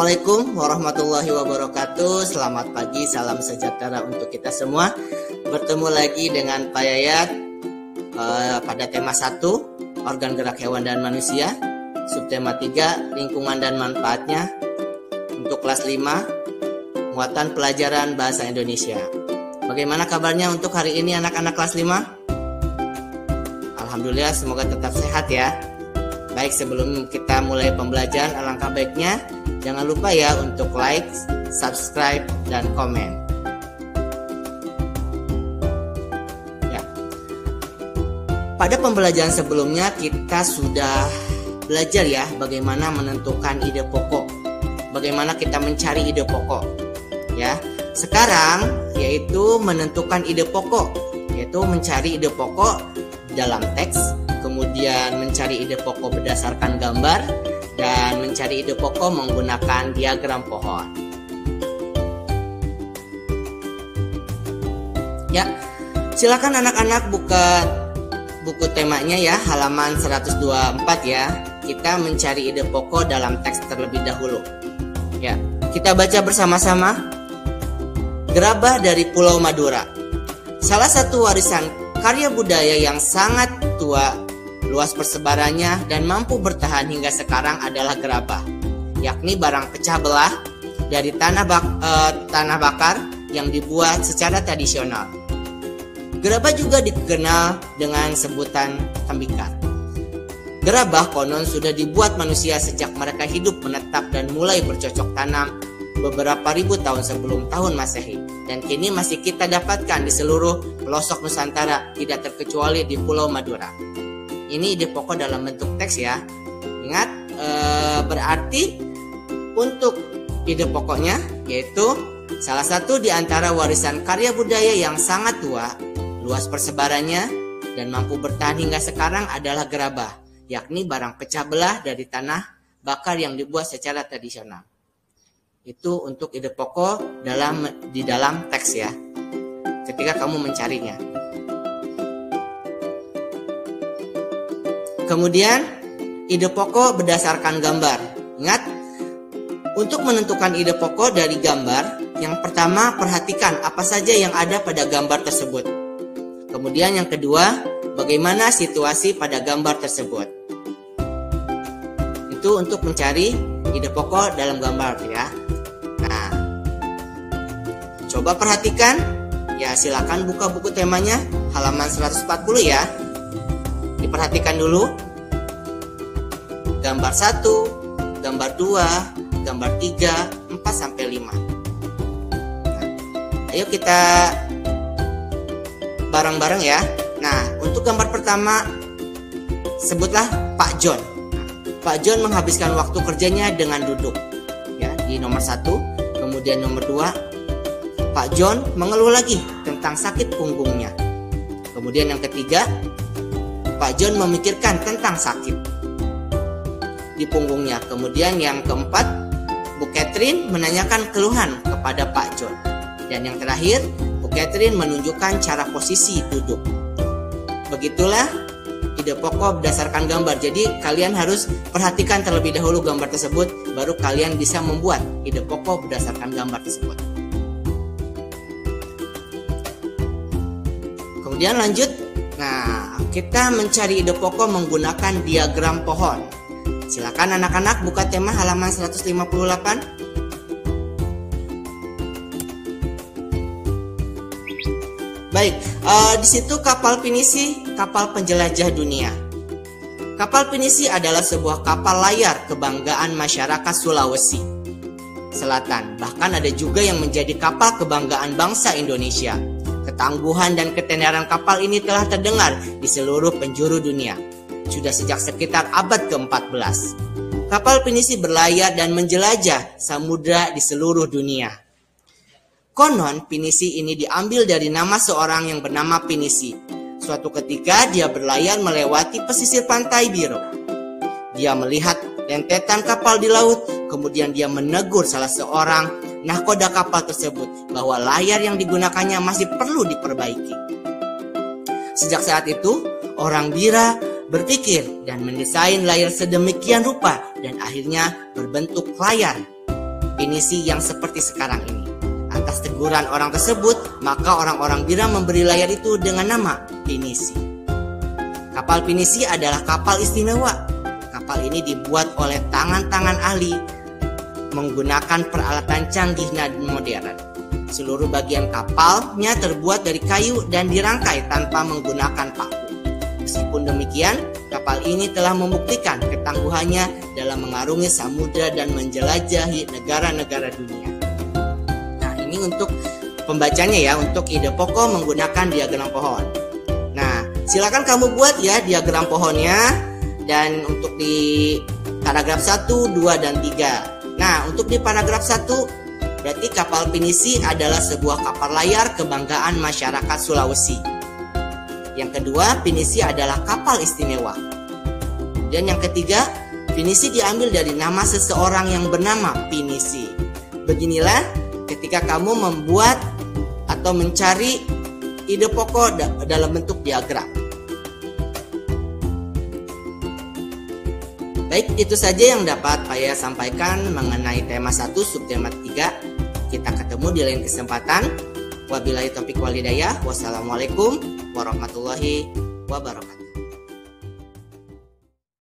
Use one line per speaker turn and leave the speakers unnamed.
Assalamualaikum warahmatullahi wabarakatuh. Selamat pagi, salam sejahtera untuk kita semua. Bertemu lagi dengan Pak Yayat pada tema 1, organ gerak hewan dan manusia. Subtema 3, lingkungan dan manfaatnya. Untuk kelas 5, muatan pelajaran bahasa Indonesia. Bagaimana kabarnya untuk hari ini anak-anak kelas 5? Alhamdulillah, semoga tetap sehat ya. Baik, sebelum kita mulai pembelajaran, alangkah baiknya jangan lupa ya untuk like, subscribe, dan komen. Ya. Pada pembelajaran sebelumnya kita sudah belajar ya bagaimana menentukan ide pokok, bagaimana kita mencari ide pokok. Ya, sekarang yaitu menentukan ide pokok, yaitu mencari ide pokok dalam teks, kemudian mencari ide pokok berdasarkan gambar, dan mencari ide pokok menggunakan diagram pohon. Ya, silakan anak-anak buka buku temanya ya, halaman 124 ya. Kita mencari ide pokok dalam teks terlebih dahulu. Ya, kita baca bersama-sama. Gerabah dari Pulau Madura. Salah satu warisan karya budaya yang sangat tua, luas persebarannya, dan mampu bertahan hingga sekarang adalah gerabah, yakni barang pecah belah dari tanah bakar yang dibuat secara tradisional. Gerabah juga dikenal dengan sebutan tembikar. Gerabah konon sudah dibuat manusia sejak mereka hidup menetap dan mulai bercocok tanam beberapa ribu tahun sebelum tahun Masehi, dan kini masih kita dapatkan di seluruh pelosok Nusantara, tidak terkecuali di Pulau Madura. Ini ide pokok dalam bentuk teks ya. Ingat, berarti untuk ide pokoknya yaitu salah satu di antara warisan karya budaya yang sangat tua, luas persebarannya, dan mampu bertahan hingga sekarang adalah gerabah, yakni barang pecah belah dari tanah bakar yang dibuat secara tradisional. Itu untuk ide pokok di dalam teks ya, ketika kamu mencarinya. Kemudian, ide pokok berdasarkan gambar. Ingat, untuk menentukan ide pokok dari gambar, yang pertama perhatikan apa saja yang ada pada gambar tersebut. Kemudian yang kedua, bagaimana situasi pada gambar tersebut. Itu untuk mencari ide pokok dalam gambar ya. Nah, coba perhatikan. Ya, silakan buka buku temanya, halaman 140 ya. Diperhatikan dulu gambar 1, gambar 2, gambar 3, 4 sampai 5. Nah, ayo kita bareng-bareng ya. Nah, untuk gambar pertama sebutlah Pak John. Pak John menghabiskan waktu kerjanya dengan duduk. Ya, di nomor 1, kemudian nomor 2, Pak John mengeluh lagi tentang sakit punggungnya. Kemudian yang ketiga, Pak John memikirkan tentang sakit di punggungnya. Kemudian yang keempat, Bu Catherine menanyakan keluhan kepada Pak John. Dan yang terakhir, Bu Catherine menunjukkan cara posisi duduk. Begitulah ide pokok berdasarkan gambar. Jadi kalian harus perhatikan terlebih dahulu gambar tersebut, baru kalian bisa membuat ide pokok berdasarkan gambar tersebut. Kemudian lanjut. Nah, kita mencari ide pokok menggunakan diagram pohon. Silakan anak-anak buka tema halaman 158. Baik, di situ kapal pinisi, kapal penjelajah dunia. Kapal pinisi adalah sebuah kapal layar kebanggaan masyarakat Sulawesi Selatan. Bahkan ada juga yang menjadi kapal kebanggaan bangsa Indonesia. Ketangguhan dan ketenaran kapal ini telah terdengar di seluruh penjuru dunia, sudah sejak sekitar abad ke-14. Kapal pinisi berlayar dan menjelajah samudra di seluruh dunia. Konon pinisi ini diambil dari nama seorang yang bernama Pinisi. Suatu ketika dia berlayar melewati pesisir pantai Biro. Dia melihat rentetan kapal di laut, kemudian dia menegur salah seorang nahkoda kapal tersebut bahwa layar yang digunakannya masih perlu diperbaiki. Sejak saat itu, orang Bira berpikir dan mendesain layar sedemikian rupa dan akhirnya berbentuk layar. pinisi yang seperti sekarang ini. Atas teguran orang tersebut, maka orang-orang Biram memberi layar itu dengan nama pinisi. Kapal pinisi adalah kapal istimewa. Kapal ini dibuat oleh tangan-tangan ahli menggunakan peralatan canggih dan modern. Seluruh bagian kapalnya terbuat dari kayu dan dirangkai tanpa menggunakan paku. Meskipun demikian, kapal ini telah membuktikan ketangguhannya dalam mengarungi samudera dan menjelajahi negara-negara dunia. Nah, ini untuk pembacanya ya, untuk ide pokok menggunakan diagram pohon. Nah, silakan kamu buat ya diagram pohonnya, dan untuk di paragraf 1, 2, dan 3. Nah, untuk di paragraf 1, berarti kapal pinisi adalah sebuah kapal layar kebanggaan masyarakat Sulawesi. Yang kedua, pinisi adalah kapal istimewa. Dan yang ketiga, pinisi diambil dari nama seseorang yang bernama Pinisi. Beginilah ketika kamu membuat atau mencari ide pokok dalam bentuk diagram. Baik, itu saja yang dapat saya sampaikan mengenai tema 1 subtema 3. Kita ketemu di lain kesempatan. Wabillahi taufiq wal hidayah. Wassalamualaikum warahmatullahi wabarakatuh.